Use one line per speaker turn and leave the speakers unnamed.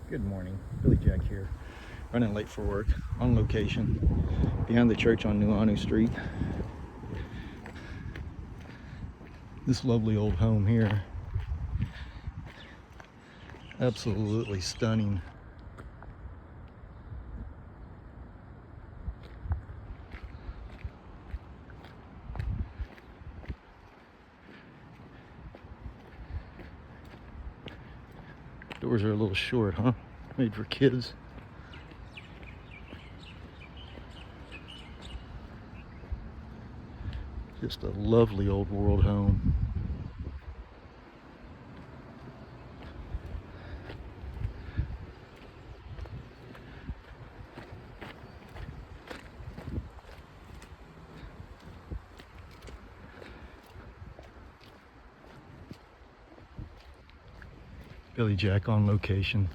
Good morning, Billyjack here, running late for work, on location, behind the church on Nuuanu Street. This lovely old home here, absolutely stunning. Doors are a little short, huh? Made for kids. Just a lovely old world home. Billyjack on location.